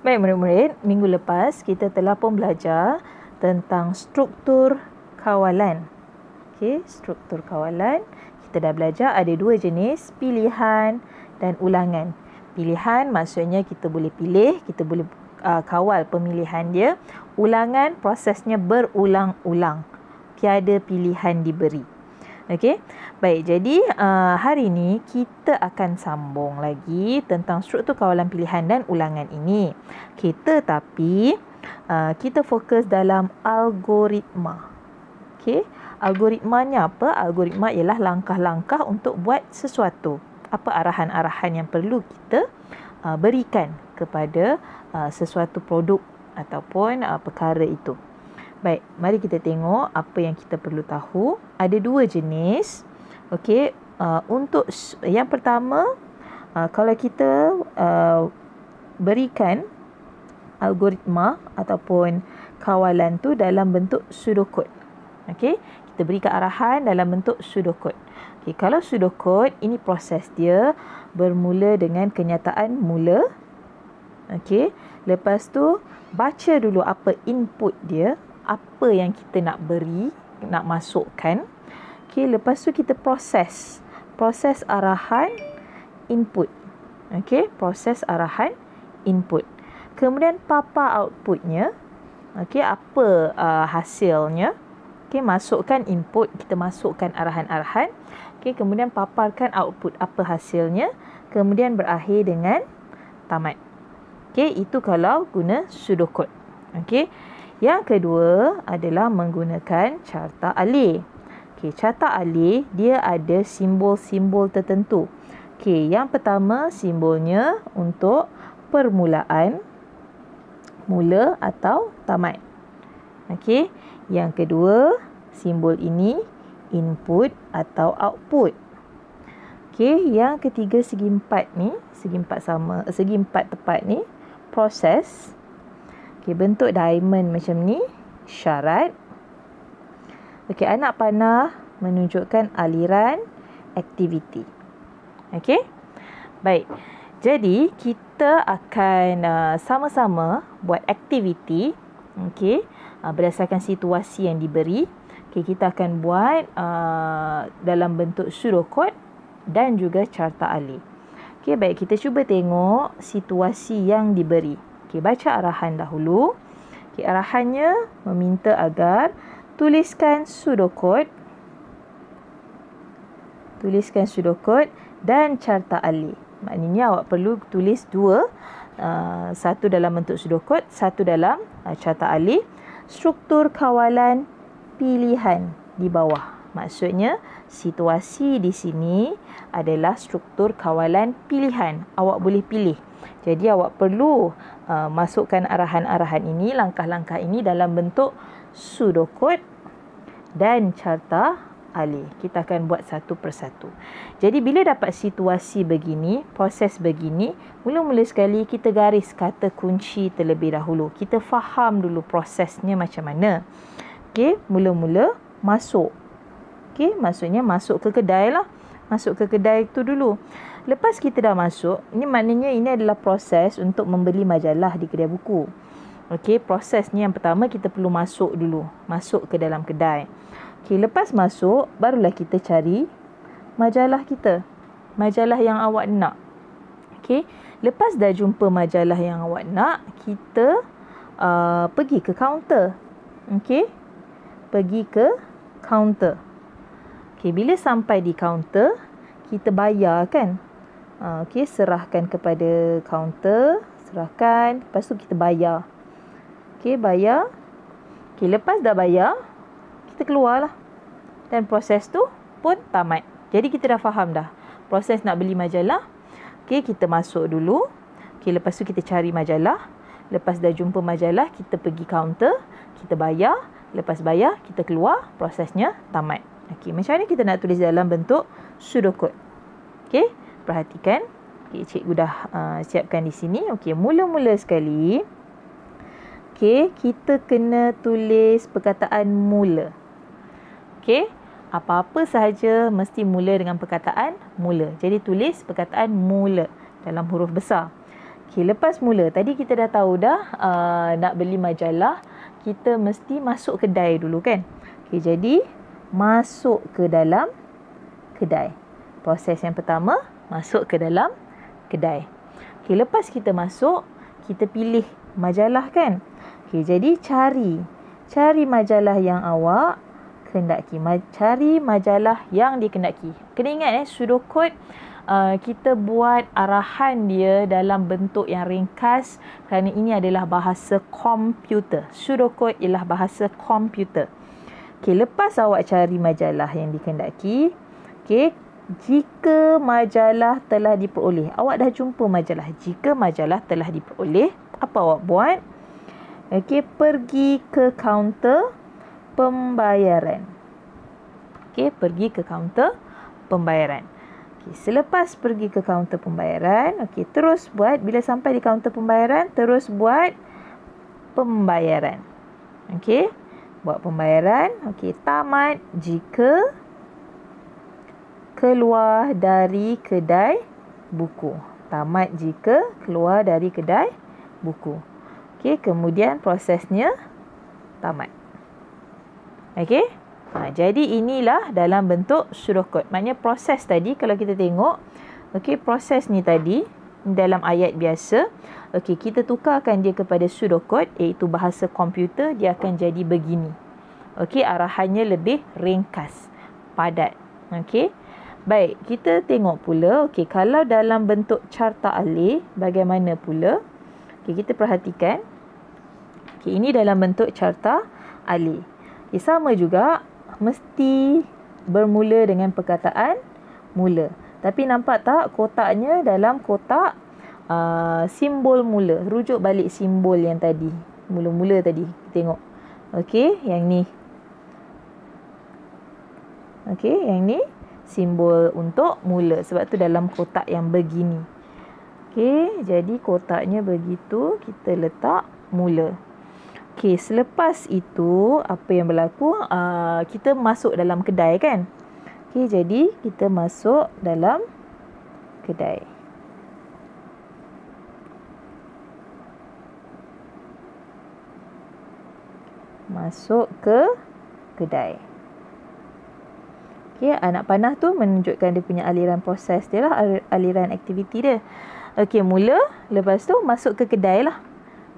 Baik murid-murid, minggu lepas kita telah pun belajar tentang struktur kawalan. Okey, struktur kawalan. Kita dah belajar ada dua jenis, pilihan dan ulangan. Pilihan maksudnya kita boleh pilih, kita boleh kawal pemilihan dia. Ulangan prosesnya berulang-ulang. Tiada pilihan diberi. Okey. Baik, jadi hari ini kita akan sambung lagi tentang struktur kawalan pilihan dan ulangan ini. Tetapi kita fokus dalam algoritma. Okey. Algoritmanya apa? Algoritma ialah langkah-langkah untuk buat sesuatu. Apa arahan-arahan yang perlu kita berikan kepada sesuatu produk ataupun perkara itu. Baik, mari kita tengok apa yang kita perlu tahu. Ada dua jenis. Okey, untuk yang pertama, kalau kita berikan algoritma ataupun kawalan tu dalam bentuk pseudocode. Okey, kita berikan arahan dalam bentuk pseudocode. Okey, kalau pseudocode, ini proses dia bermula dengan kenyataan mula. Okey, lepas tu baca dulu apa input dia, apa yang kita nak beri, nak masukkan. Okey, lepas tu kita proses arahan input. Okey, proses arahan input. Kemudian papa outputnya. Okey, apa hasilnya? Okey, masukkan input, kita masukkan arahan-arahan. Okey, kemudian paparkan output, apa hasilnya. Kemudian berakhir dengan tamat. Okey, itu kalau guna pseudocode. Okey. Yang kedua adalah menggunakan carta alih. Okey, carta alih dia ada simbol-simbol tertentu. Okey, yang pertama simbolnya untuk permulaan, mula atau tamat. Okey, yang kedua simbol ini input atau output. Okey, yang ketiga segi empat tepat ni proses. Okey, bentuk diamond macam ni, syarat. Okey, anak panah menunjukkan aliran aktiviti. Okey. Baik. Jadi, kita akan sama-sama buat aktiviti. Okey, berdasarkan situasi yang diberi. Okey, kita akan buat dalam bentuk pseudocode dan juga carta alih. Okey, baik, kita cuba tengok situasi yang diberi. Okay, baca arahan dahulu. Okay, arahannya meminta agar tuliskan pseudocode dan carta alih. Maknanya awak perlu tulis dua. Satu dalam bentuk pseudocode, satu dalam carta alih. Struktur kawalan pilihan di bawah. Maksudnya situasi di sini adalah struktur kawalan pilihan. Awak boleh pilih. Jadi awak perlu masukkan arahan-arahan ini, langkah-langkah ini dalam bentuk pseudocode dan carta alih. Kita akan buat satu persatu. Jadi bila dapat situasi begini, proses begini, mula-mula sekali kita garis kata kunci terlebih dahulu. Kita faham dulu prosesnya macam mana. Okey, mula-mula masuk. Okey, maksudnya masuk ke kedai lah. Masuk ke kedai tu dulu. Lepas kita dah masuk, ini maknanya ini adalah proses untuk membeli majalah di kedai buku. Okey, prosesnya yang pertama kita perlu masuk dulu. Masuk ke dalam kedai. Okey, lepas masuk, barulah kita cari majalah kita. Majalah yang awak nak. Okey, lepas dah jumpa majalah yang awak nak, kita pergi ke kaunter. Okey, pergi ke kaunter. Okey, bila sampai di kaunter, kita bayar kan? Okey, serahkan kepada kaunter, serahkan, lepas tu kita bayar. Okey, bayar. Okey, lepas dah bayar, kita keluarlah. Dan proses tu pun tamat. Jadi kita dah faham dah proses nak beli majalah. Okey, kita masuk dulu. Okey, lepas tu kita cari majalah. Lepas dah jumpa majalah, kita pergi kaunter, kita bayar. Lepas bayar, kita keluar, prosesnya tamat. Okey, macam mana kita nak tulis dalam bentuk pseudocode? Okey, perhatikan. Okey, cikgu dah siapkan di sini. Okey, mula-mula sekali. Okey, kita kena tulis perkataan mula. Okey, apa-apa sahaja mesti mula dengan perkataan mula. Jadi tulis perkataan mula dalam huruf besar. Okey, lepas mula tadi kita dah tahu dah nak beli majalah, kita mesti masuk kedai dulu kan. Okey, jadi masuk ke dalam kedai. Proses yang pertama, masuk ke dalam kedai. Okey, lepas kita masuk, kita pilih majalah kan. Okey, jadi cari majalah yang awak kendaki. Cari majalah yang dikendaki. Kena ingat pseudocode kita buat arahan dia dalam bentuk yang ringkas kerana ini adalah bahasa komputer. Pseudocode ialah bahasa komputer. Okey, lepas awak cari majalah yang dikendaki, okey, jika majalah telah diperoleh, awak dah jumpa majalah. Jika majalah telah diperoleh, apa awak buat? Okey, pergi ke kaunter pembayaran. Okey, pergi ke kaunter pembayaran. Okey, selepas pergi ke kaunter pembayaran, okey, terus buat, bila sampai di kaunter pembayaran, terus buat pembayaran. Okey, buat pembayaran. Okey, tamat jika keluar dari kedai buku. Tamat jika keluar dari kedai buku. Okey, kemudian prosesnya tamat. Okey. Jadi inilah dalam bentuk pseudocode. Maknanya proses tadi kalau kita tengok, okey, proses ni tadi dalam ayat biasa, okey, kita tukarkan dia kepada pseudocode iaitu bahasa komputer, dia akan jadi begini. Okey, arahannya lebih ringkas, padat. Okey. Baik, kita tengok pula, okey, kalau dalam bentuk carta alih, bagaimana pula? Okey, kita perhatikan. Okey, ini dalam bentuk carta alih. Okey, sama juga, mesti bermula dengan perkataan mula. Tapi nampak tak kotaknya dalam kotak simbol mula. Rujuk balik simbol yang tadi. Mula-mula tadi. Tengok. Okey, yang ni. Okey, yang ni simbol untuk mula. Sebab tu dalam kotak yang begini. Okey, jadi kotaknya begitu. Kita letak mula. Okey, selepas itu apa yang berlaku? Kita masuk dalam kedai kan? Okey, jadi kita masuk dalam kedai. Masuk ke kedai. Okey, anak panah tu menunjukkan dia punya aliran proses dia lah, aliran aktiviti dia. Okey, mula, lepas tu masuk ke kedai lah.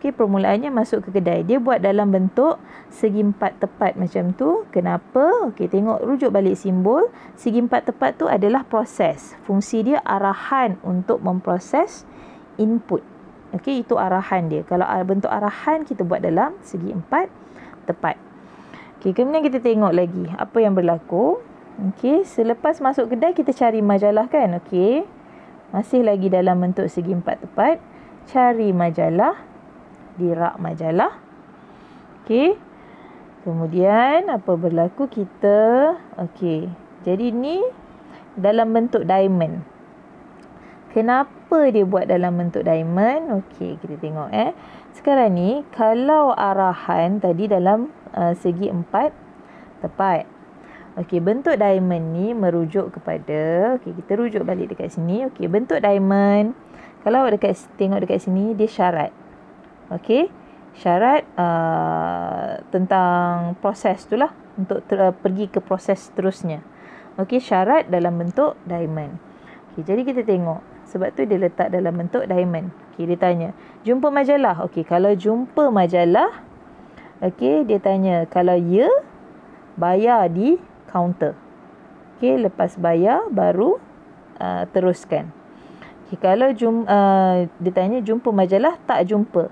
Okey, permulaannya masuk ke kedai. Dia buat dalam bentuk segi empat tepat macam tu. Kenapa? Okey, tengok rujuk balik simbol. Segi empat tepat tu adalah proses. Fungsi dia arahan untuk memproses input. Okey, itu arahan dia. Kalau bentuk arahan kita buat dalam segi empat tepat. Okey, kemudian kita tengok lagi apa yang berlaku. Okey, selepas masuk kedai kita cari majalah kan? Okey. Masih lagi dalam bentuk segi empat tepat. Cari majalah di rak majalah. Okey. Kemudian apa berlaku kita? Okey. Jadi ni dalam bentuk diamond. Kenapa dia buat dalam bentuk diamond? Okey, kita tengok Sekarang ni kalau arahan tadi dalam segi empat tepat. Okey, bentuk diamond ni merujuk kepada, okey, kita rujuk balik dekat sini. Okey, bentuk diamond. Kalau awak tengok dekat sini dia syarat. Okey, syarat tentang proses tu lah untuk pergi ke proses seterusnya. Okey, syarat dalam bentuk diamond. Okey, jadi kita tengok. Sebab tu dia letak dalam bentuk diamond. Okey, dia tanya, jumpa majalah. Okey, kalau jumpa majalah, okey, dia tanya kalau ya, bayar di kaunter. Okey, lepas bayar baru teruskan. Okey, kalau dia tanya jumpa majalah, tak jumpa.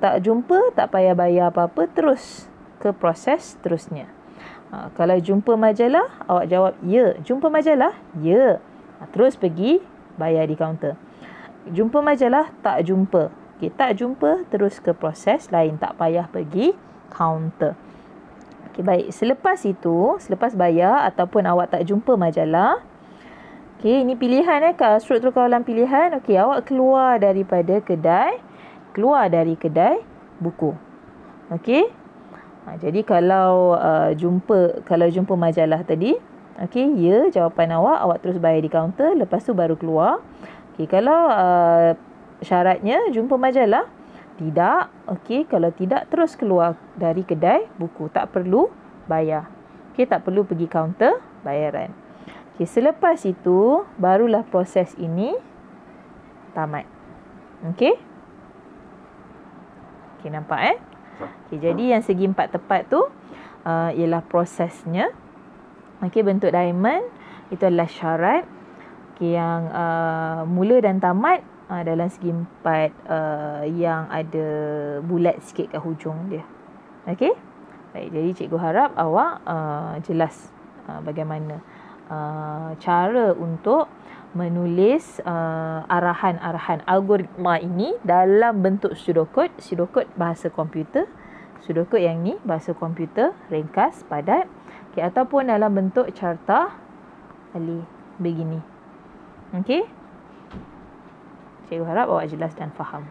Tak jumpa, tak payah bayar apa-apa, terus ke proses terusnya. Kalau jumpa majalah, awak jawab ya. Jumpa majalah? Ya. Terus pergi bayar di kaunter. Jumpa majalah? Tak jumpa. Okay, tak jumpa, terus ke proses lain. Tak payah pergi kaunter. Okay, baik. Selepas itu, selepas bayar ataupun awak tak jumpa majalah, okay, ini pilihan struktur kawalan pilihan. Okay, awak keluar daripada kedai. Keluar dari kedai buku. Okey. Jadi kalau jumpa majalah tadi, okey, ya jawapan awak terus bayar di kaunter, lepas tu baru keluar. Okey, kalau syaratnya jumpa majalah? Tidak. Okey, kalau tidak terus keluar dari kedai buku, tak perlu bayar. Okey, tak perlu pergi kaunter bayaran. Okey, selepas itu barulah proses ini tamat. Okey? Okey, nampak Okey, jadi yang segi 4 tepat tu ialah prosesnya. Okey, bentuk diamond itu adalah syarat. Okey, yang mula dan tamat dalam segi 4 yang ada bulat sikit kat hujung dia. Okey? Baik, jadi cikgu harap awak jelas bagaimana cara untuk menulis arahan-arahan algoritma ini dalam bentuk pseudocode. Pseudocode bahasa komputer. Pseudocode yang ni bahasa komputer, ringkas, padat. Okay, ataupun dalam bentuk carta Ali begini. Okey? Cikgu harap awak jelas dan faham.